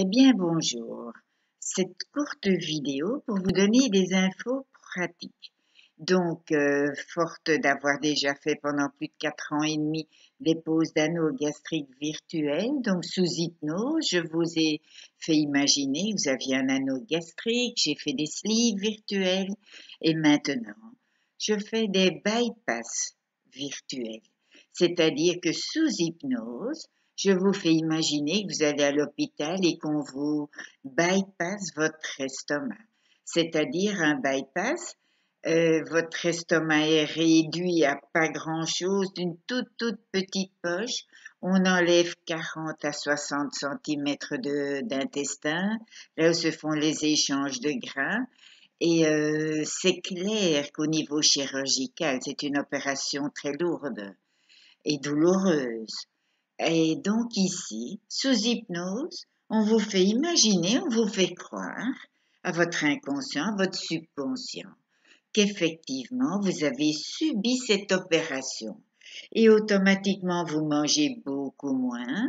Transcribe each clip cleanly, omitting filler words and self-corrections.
Eh bien, bonjour. Cette courte vidéo pour vous donner des infos pratiques. Donc, forte d'avoir déjà fait pendant plus de 4 ans et demi des poses d'anneaux gastriques virtuelles, donc sous hypnose, je vous ai fait imaginer que vous aviez un anneau gastrique, j'ai fait des sleeves virtuels et maintenant, je fais des bypass virtuels. C'est-à-dire que sous hypnose, je vous fais imaginer que vous allez à l'hôpital et qu'on vous bypasse votre estomac. C'est-à-dire un bypass, votre estomac est réduit à pas grand-chose, d'une toute petite poche. On enlève 40 à 60 centimètres d'intestin, là où se font les échanges de gras. Et c'est clair qu'au niveau chirurgical, c'est une opération très lourde et douloureuse. Et donc ici, sous hypnose, on vous fait imaginer, on vous fait croire à votre inconscient, à votre subconscient, qu'effectivement vous avez subi cette opération. Et automatiquement vous mangez beaucoup moins,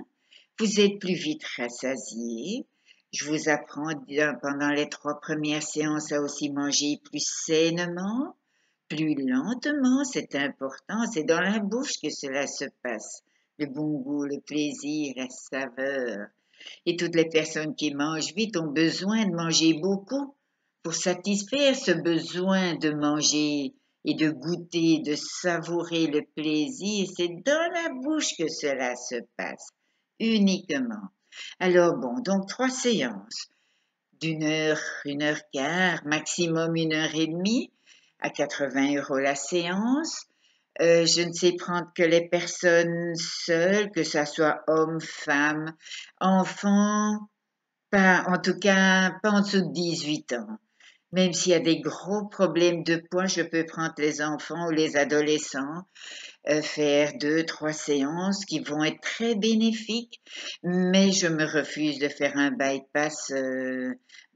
vous êtes plus vite rassasié. Je vous apprends pendant les 3 premières séances à aussi manger plus sainement, plus lentement, c'est important, c'est dans la bouche que cela se passe. Le bon goût, le plaisir, la saveur. Et toutes les personnes qui mangent vite ont besoin de manger beaucoup pour satisfaire ce besoin de manger et de goûter, de savourer le plaisir. C'est dans la bouche que cela se passe, uniquement. Alors bon, donc 3 séances d'1 heure, 1 heure quart, maximum 1 heure et demie, à 80 € la séance. Je ne sais prendre que les personnes seules, que ça soit hommes, femmes, enfants, pas, en tout cas, pas en dessous de 18 ans. Même s'il y a des gros problèmes de poids, je peux prendre les enfants ou les adolescents, faire 2, 3 séances qui vont être très bénéfiques, mais je me refuse de faire un bypass.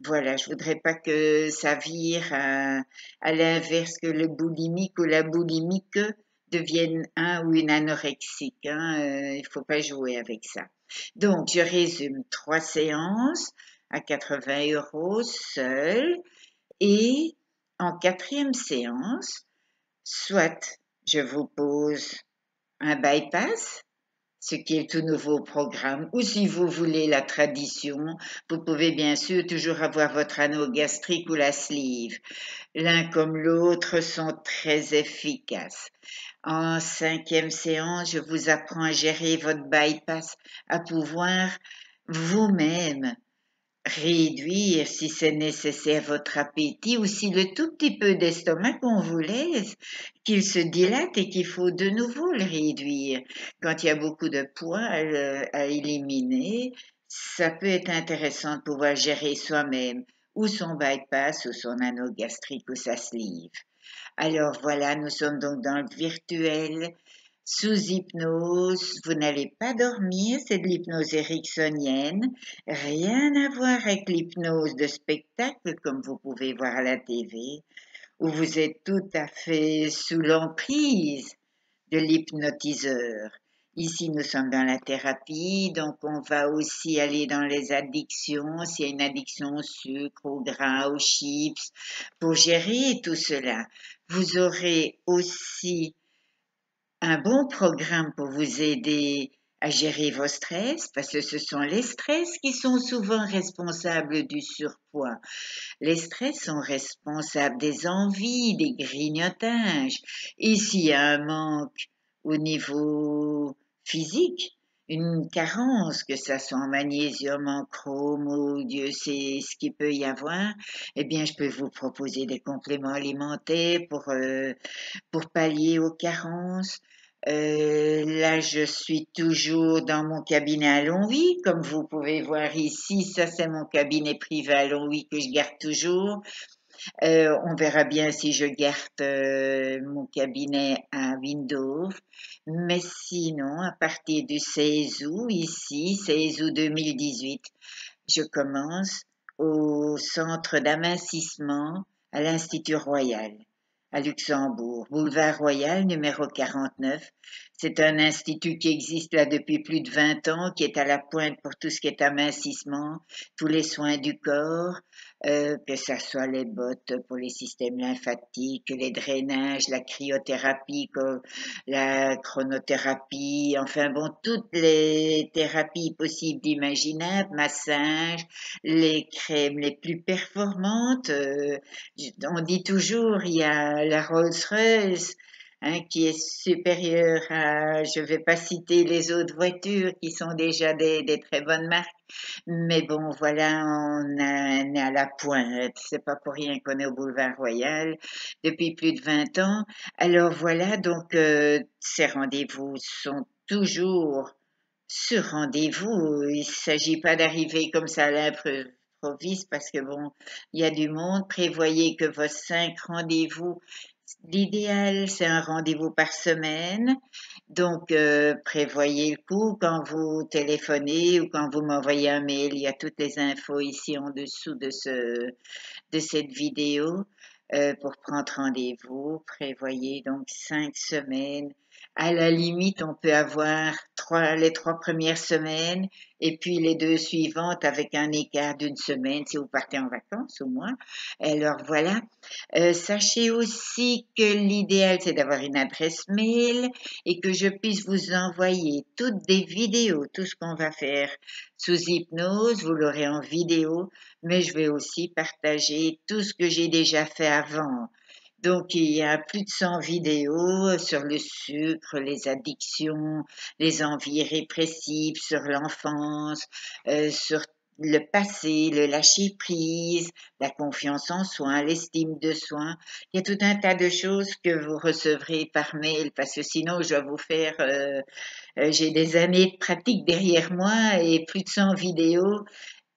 Voilà, je voudrais pas que ça vire à l'inverse, que le boulimique ou la boulimique devienne un ou une anorexique. Il faut pas jouer avec ça. Donc, je résume 3 séances à 80 € seul et en 4e séance, soit je vous pose un bypass, ce qui est le tout nouveau programme, ou si vous voulez la tradition, vous pouvez bien sûr toujours avoir votre anneau gastrique ou la sleeve. L'un comme l'autre sont très efficaces. En 5e séance, je vous apprends à gérer votre bypass, à pouvoir vous-même réduire, si c'est nécessaire, votre appétit ou si le tout petit peu d'estomac qu'on vous laisse, qu'il se dilate et qu'il faut de nouveau le réduire. Quand il y a beaucoup de poids à éliminer, ça peut être intéressant de pouvoir gérer soi-même ou son bypass ou son anneau gastrique ou sa sleeve. Alors voilà, nous sommes donc dans le virtuel. Sous hypnose, vous n'allez pas dormir, c'est de l'hypnose ericksonienne, rien à voir avec l'hypnose de spectacle comme vous pouvez voir à la TV, où vous êtes tout à fait sous l'emprise de l'hypnotiseur. Ici, nous sommes dans la thérapie, donc on va aussi aller dans les addictions, s'il y a une addiction au sucre, au gras, aux chips, pour gérer tout cela. Vous aurez aussi un bon programme pour vous aider à gérer vos stress, parce que ce sont les stress qui sont souvent responsables du surpoids. Les stress sont responsables des envies, des grignotages. Et s'il y a un manque au niveau physique, une carence, que ça soit en magnésium, en chrome ou Dieu sait ce qu'il peut y avoir, eh bien, je peux vous proposer des compléments alimentaires pour pallier aux carences. Là, je suis toujours dans mon cabinet à Longwy, comme vous pouvez voir ici. Ça, c'est mon cabinet privé à Longwy que je garde toujours. On verra bien si je garde mon cabinet à Windhoek. Mais sinon, à partir du 16 août, ici, 16 août 2018, je commence au centre d'amincissement à l'Institut Royal, à Luxembourg, boulevard Royal numéro 49. C'est un institut qui existe là depuis plus de 20 ans, qui est à la pointe pour tout ce qui est amincissement, tous les soins du corps, que ça soit les bottes pour les systèmes lymphatiques, les drainages, la cryothérapie, la chronothérapie, enfin bon, toutes les thérapies possibles d'imaginables, massage, les crèmes les plus performantes. On dit toujours, il y a la Rolls-Royce, hein, qui est supérieur à, je ne vais pas citer les autres voitures qui sont déjà des très bonnes marques, mais bon, voilà, on est à la pointe. C'est pas pour rien qu'on est au boulevard Royal depuis plus de 20 ans. Alors voilà, donc ces rendez-vous sont toujours sur rendez-vous. Il ne s'agit pas d'arriver comme ça à l'improviste parce que bon, il y a du monde. Prévoyez que vos 5 rendez-vous, l'idéal, c'est un rendez-vous par semaine. Donc, prévoyez le coup quand vous téléphonez ou quand vous m'envoyez un mail. Il y a toutes les infos ici en dessous de cette vidéo pour prendre rendez-vous. Prévoyez donc 5 semaines. À la limite, on peut avoir les 3 premières semaines et puis les 2 suivantes avec un écart d'1 semaine si vous partez en vacances au moins. Alors voilà. Sachez aussi que l'idéal, c'est d'avoir une adresse mail et que je puisse vous envoyer toutes des vidéos, tout ce qu'on va faire sous hypnose, vous l'aurez en vidéo, mais je vais aussi partager tout ce que j'ai déjà fait avant. Donc, il y a plus de 100 vidéos sur le sucre, les addictions, les envies répressives, sur l'enfance, sur le passé, le lâcher-prise, la confiance en soi, l'estime de soi. Il y a tout un tas de choses que vous recevrez par mail parce que sinon, je vais vous faire j'ai des années de pratique derrière moi et plus de 100 vidéos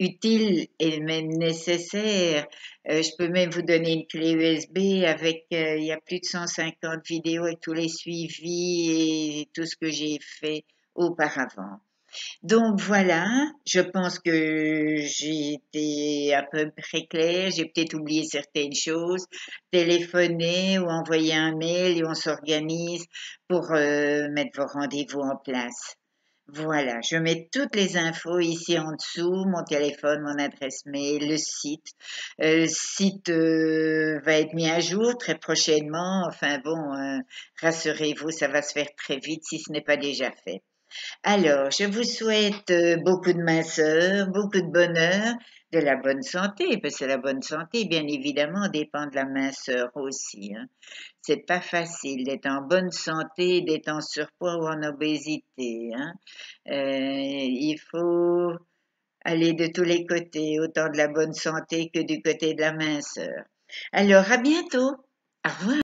utiles et même nécessaires. Je peux même vous donner une clé USB avec, il y a plus de 150 vidéos avec tous les suivis et tout ce que j'ai fait auparavant. Donc voilà, je pense que j'ai été à peu près claire, j'ai peut-être oublié certaines choses. Téléphonez ou envoyez un mail et on s'organise pour mettre vos rendez-vous en place. Voilà, je mets toutes les infos ici en dessous, mon téléphone, mon adresse mail, le site. Le site va être mis à jour très prochainement. Enfin bon, rassurez-vous, ça va se faire très vite si ce n'est pas déjà fait. Alors, je vous souhaite beaucoup de minceur, beaucoup de bonheur, de la bonne santé, parce que la bonne santé, bien évidemment, dépend de la minceur aussi, hein. C'est pas facile d'être en bonne santé, d'être en surpoids ou en obésité, hein. Il faut aller de tous les côtés, autant de la bonne santé que du côté de la minceur. Alors, à bientôt. Au revoir.